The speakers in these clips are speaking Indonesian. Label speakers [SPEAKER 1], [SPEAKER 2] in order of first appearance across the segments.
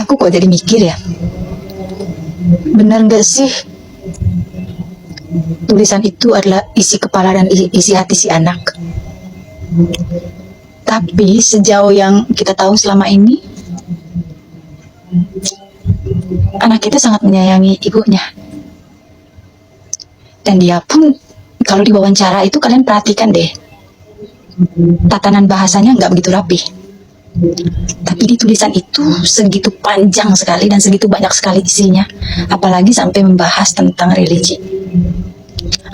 [SPEAKER 1] Aku kok jadi mikir ya, benar nggak sih tulisan itu adalah isi kepala dan isi hati si anak? Tapi sejauh yang kita tahu selama ini, anak kita sangat menyayangi ibunya. Dan dia pun, kalau diwawancara itu kalian perhatikan deh, tatanan bahasanya nggak begitu rapi. Tapi di tulisan itu segitu panjang sekali dan segitu banyak sekali isinya. Apalagi sampai membahas tentang religi.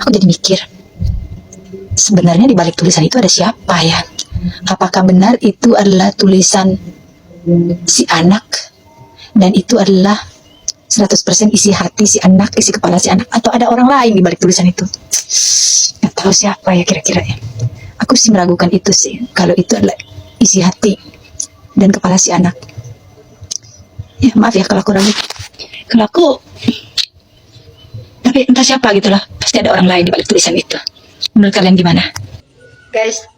[SPEAKER 1] Aku jadi mikir, sebenarnya di balik tulisan itu ada siapa ya? Apakah benar itu adalah tulisan si anak dan itu adalah 100% isi hati si anak, isi kepala si anak, atau ada orang lain di balik tulisan itu? Nggak tahu siapa ya kira-kira ya. Aku sih meragukan itu sih, kalau itu adalah isi hati dan kepala si anak. Ya maaf ya kalau aku ragu. Kalau aku, tapi entah siapa gitu lah, pasti ada orang lain di balik tulisan itu. Menurut kalian gimana?
[SPEAKER 2] Guys,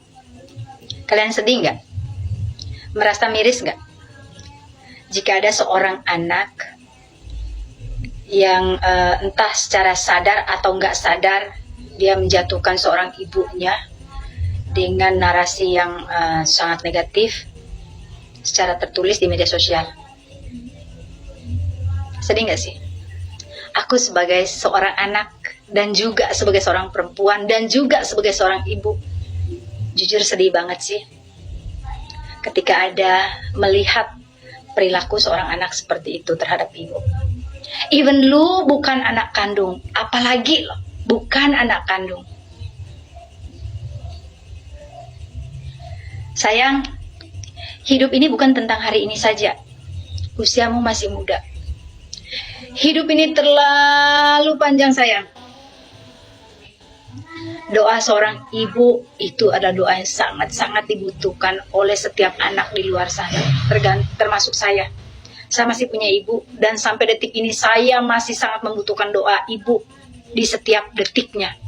[SPEAKER 2] kalian sedih nggak? Merasa miris nggak? Jika ada seorang anak yang entah secara sadar atau nggak sadar, dia menjatuhkan seorang ibunya dengan narasi yang sangat negatif secara tertulis di media sosial. Sedih nggak sih? Aku sebagai seorang anak dan juga sebagai seorang perempuan dan juga sebagai seorang ibu, jujur sedih banget sih ketika ada melihat perilaku seorang anak seperti itu terhadap ibu. Even lu bukan anak kandung, apalagi lo bukan anak kandung. Sayang, hidup ini bukan tentang hari ini saja. Usiamu masih muda. Hidup ini terlalu panjang, sayang. Doa seorang ibu itu adalah doa yang sangat-sangat dibutuhkan oleh setiap anak di luar sana, termasuk saya. Saya masih punya ibu dan sampai detik ini saya masih sangat membutuhkan doa ibu di setiap detiknya.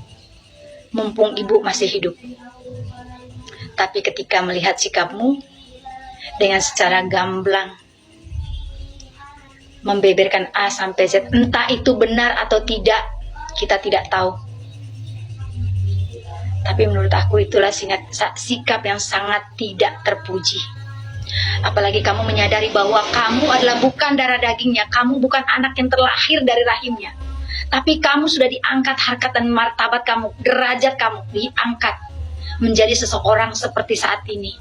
[SPEAKER 2] Mumpung ibu masih hidup. Tapi ketika melihat sikapmu dengan secara gamblang membeberkan A sampai Z, entah itu benar atau tidak, kita tidak tahu. Tapi menurut aku itulah sikap yang sangat tidak terpuji. Apalagi kamu menyadari bahwa kamu adalah bukan darah dagingnya, kamu bukan anak yang terlahir dari rahimnya. Tapi kamu sudah diangkat harkat dan martabat kamu, derajat kamu diangkat menjadi seseorang seperti saat ini.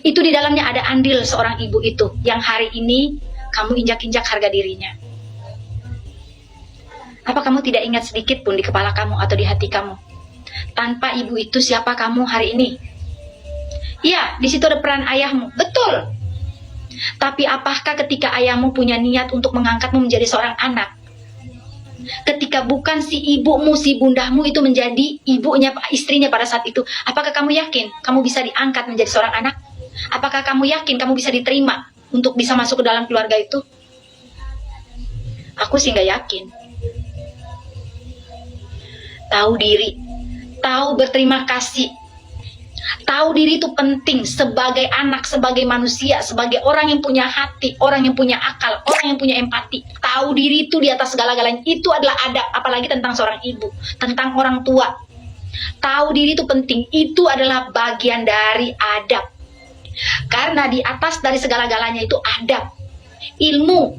[SPEAKER 2] Itu di dalamnya ada andil seorang ibu itu yang hari ini kamu injak-injak harga dirinya. Apa kamu tidak ingat sedikit pun di kepala kamu atau di hati kamu? Tanpa ibu itu siapa kamu hari ini? Ya, di situ ada peran ayahmu, betul. Tapi apakah ketika ayahmu punya niat untuk mengangkatmu menjadi seorang anak? Ketika bukan si ibumu, si bundahmu itu menjadi ibunya, istrinya pada saat itu, apakah kamu yakin kamu bisa diangkat menjadi seorang anak? Apakah kamu yakin kamu bisa diterima untuk bisa masuk ke dalam keluarga itu? Aku sih nggak yakin. Tahu diri, tahu berterima kasih, tahu diri itu penting sebagai anak, sebagai manusia, sebagai orang yang punya hati, orang yang punya akal, orang yang punya empati. Tahu diri itu di atas segala-galanya, itu adalah adab, apalagi tentang seorang ibu, tentang orang tua. Tahu diri itu penting, itu adalah bagian dari adab. Karena di atas dari segala-galanya itu adab, ilmu,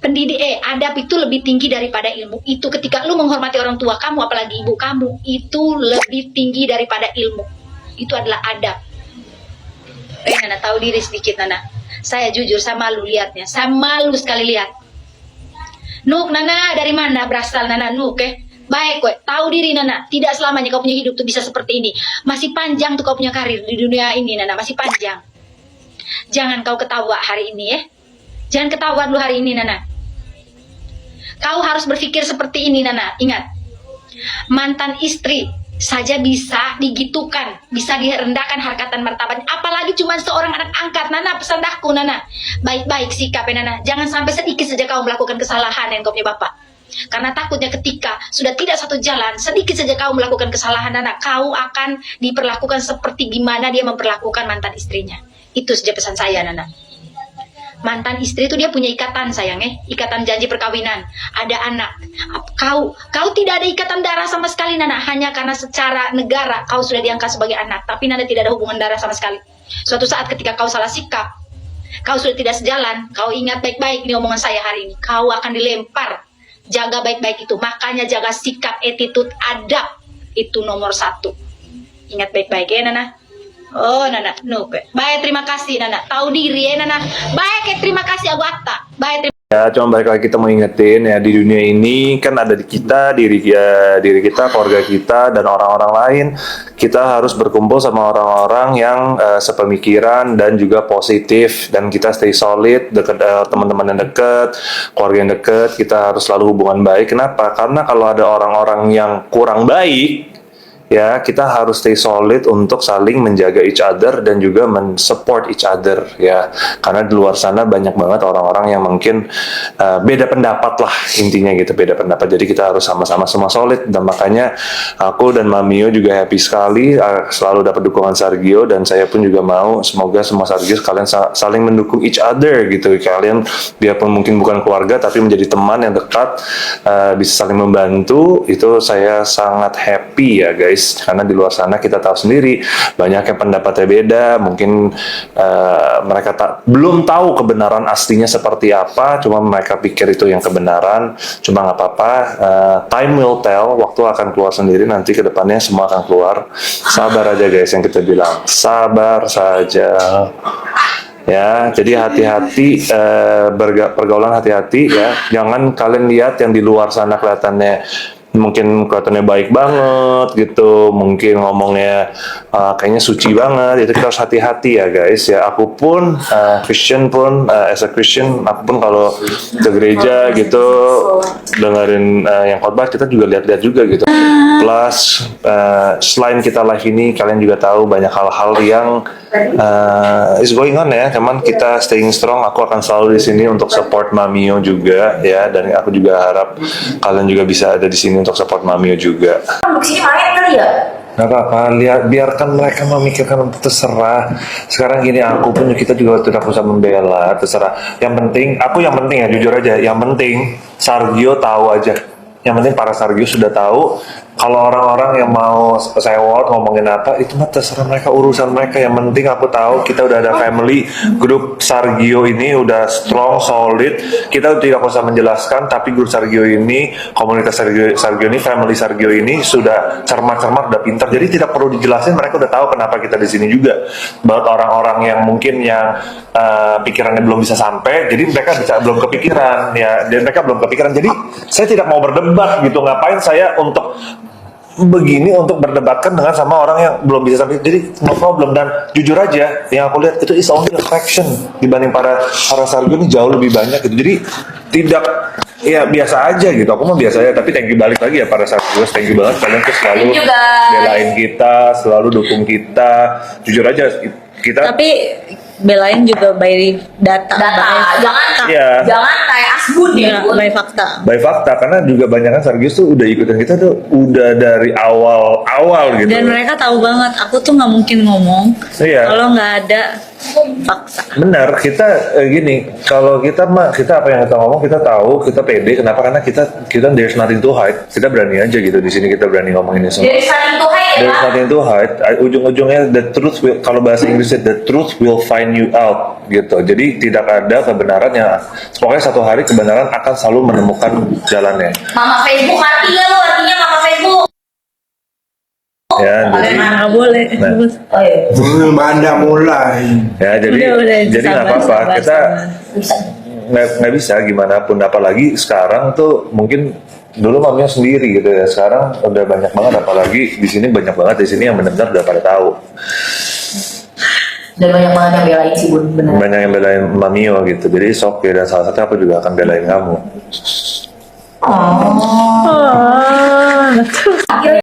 [SPEAKER 2] adab itu lebih tinggi daripada ilmu. Itu ketika lu menghormati orang tua kamu, apalagi ibu kamu, itu lebih tinggi daripada ilmu. Itu adalah adab. Nana tahu diri sedikit, Nana. Saya jujur, saya malu lihatnya. Saya malu sekali lihat. Nuk, Nana dari mana berasal Nana? Nuk, baik, tahu diri Nana. Tidak selamanya kau punya hidup tuh bisa seperti ini. Masih panjang tuh kau punya karir di dunia ini, Nana. Masih panjang. Jangan kau ketawa hari ini ya. Jangan ketawa dulu hari ini, Nana. Kau harus berpikir seperti ini, Nana. Ingat, mantan istri saja bisa digitukan, bisa direndahkan harkat dan martabatnya, apalagi cuma seorang anak angkat. Nana, pesan dahku, Nana, baik-baik sikapnya, Nana. Jangan sampai sedikit saja kau melakukan kesalahan yang kau punya bapak. Karena takutnya ketika sudah tidak satu jalan, sedikit saja kau melakukan kesalahan, Nana, kau akan diperlakukan seperti gimana dia memperlakukan mantan istrinya. Itu saja pesan saya, Nana. Mantan istri itu dia punya ikatan sayang ikatan janji perkawinan, ada anak. Kau tidak ada ikatan darah sama sekali Nana, hanya karena secara negara kau sudah diangkat sebagai anak, tapi Nana tidak ada hubungan darah sama sekali. Suatu saat ketika kau salah sikap, kau sudah tidak sejalan, kau ingat baik-baik ini omongan saya hari ini, kau akan dilempar. Jaga baik-baik itu, makanya jaga sikap, attitude, adab, itu nomor 1. Ingat baik-baik ya Nana. Oh Nana, no. Baik, terima kasih Nana. Tahu diri ya Nana. Baik, terima kasih Aguata. Baik,
[SPEAKER 3] Ya, cuma balik lagi kita mau ingetin ya, di dunia ini kan ada di kita, diri kita, keluarga kita, dan orang-orang lain. Kita harus berkumpul sama orang-orang yang sepemikiran dan juga positif, dan kita stay solid, dekat teman-teman yang dekat, keluarga yang dekat. Kita harus selalu hubungan baik. Kenapa? Karena kalau ada orang-orang yang kurang baik, ya kita harus stay solid untuk saling menjaga each other dan juga men-support each other ya, karena di luar sana banyak banget orang-orang yang mungkin beda pendapat lah, intinya gitu, beda pendapat. Jadi kita harus sama-sama semua solid, dan makanya aku dan Mamio juga happy sekali selalu dapat dukungan Sargio, dan saya pun juga mau semoga semua Sargio kalian saling mendukung each other gitu. Kalian biarpun mungkin bukan keluarga tapi menjadi teman yang dekat, bisa saling membantu. Itu saya sangat happy ya guys, karena di luar sana kita tahu sendiri banyak yang pendapatnya beda, mungkin mereka belum tahu kebenaran aslinya seperti apa, cuma mereka pikir itu yang kebenaran. Cuma nggak apa-apa, time will tell, waktu akan keluar sendiri, nanti kedepannya semua akan keluar. Sabar aja guys, yang kita bilang sabar saja ya. Jadi hati-hati, pergaulan hati-hati ya, jangan kalian lihat yang di luar sana kelihatannya baik banget gitu, mungkin ngomongnya kayaknya suci banget. Itu kita harus hati-hati ya guys ya. Aku pun Christian pun, as a Christian, aku pun kalau ke gereja gitu dengerin yang khotbah, kita juga lihat-lihat juga gitu. Plus selain kita live ini, kalian juga tahu banyak hal-hal yang is going on ya. Cuman kita staying strong. Aku akan selalu di sini untuk support Mamio juga ya, dan aku juga harap kalian juga bisa ada di sini untuk support Mamio juga.
[SPEAKER 4] Sini main kali ya?
[SPEAKER 3] Nggak apa-apa, biarkan mereka memikirkan, terserah. Sekarang gini, aku pun kita juga tidak usah membela, terserah. Yang penting ya, jujur aja, yang penting Sargio tahu aja. Yang penting para Sargio sudah tahu. Kalau orang-orang yang mau sewot ngomongin apa, itu mah terserah mereka, urusan mereka. Yang penting aku tahu kita udah ada family grup Sargio ini udah strong, solid. Kita tidak usah menjelaskan, tapi grup Sargio ini, komunitas Sargio ini, family Sargio ini sudah cermat-cermat, udah pintar. Jadi tidak perlu dijelasin, mereka udah tahu kenapa kita di sini juga. Buat orang-orang yang mungkin yang pikirannya belum bisa sampai, jadi mereka belum kepikiran ya, dan mereka belum kepikiran. Jadi saya tidak mau berdebat gitu. Ngapain saya untuk begini, untuk berdebatkan dengan sama orang yang belum bisa sampai. Jadi no problem. Dan jujur aja, yang aku lihat itu is only a fraction dibanding para Sargio ini, jauh lebih banyak gitu. Jadi tidak, ya biasa aja gitu. Aku mah biasa aja, tapi thank you balik lagi ya para Sargio, thank you banget, kalian tuh selalu belain kita, selalu dukung kita. Jujur aja kita,
[SPEAKER 4] Tapi belain juga by data. Jangan kayak asbun ya,
[SPEAKER 3] by fakta, karena juga banyak kan Sargio tuh udah ikutan kita tuh udah dari awal gitu.
[SPEAKER 4] Dan mereka tahu banget, aku tuh nggak mungkin ngomong kalau nggak ada fakta.
[SPEAKER 3] Benar, kita gini, kalau kita apa yang kita ngomong kita tahu, kita pede. Kenapa? Karena kita there's nothing to hide. Kita berani aja gitu di sini, kita berani ngomongin ini semua. There's nothing to hide. Ujung-ujungnya the truth will, kalau bahasa Inggrisnya the truth will find you out gitu. Jadi tidak ada kebenaran yang, pokoknya satu hari kebenaran akan selalu menemukan jalannya.
[SPEAKER 4] Mama Facebook mati ya lo, artinya Mama Facebook.
[SPEAKER 3] Ya, jadi
[SPEAKER 4] Nggak boleh.
[SPEAKER 5] Anda mulai.
[SPEAKER 3] ya jadi nggak apa-apa, kita nggak bisa gimana pun, apalagi sekarang tuh mungkin dulu Mamio sendiri gitu ya, sekarang udah banyak banget, apalagi di sini banyak banget di sini yang benar-benar udah pada tahu.
[SPEAKER 4] Dan banyak banget yang belain sih Bun, benar.
[SPEAKER 3] Banyak yang belain Mamio gitu, jadi sok ya, dan salah satu aku juga akan belain kamu.
[SPEAKER 4] Oh.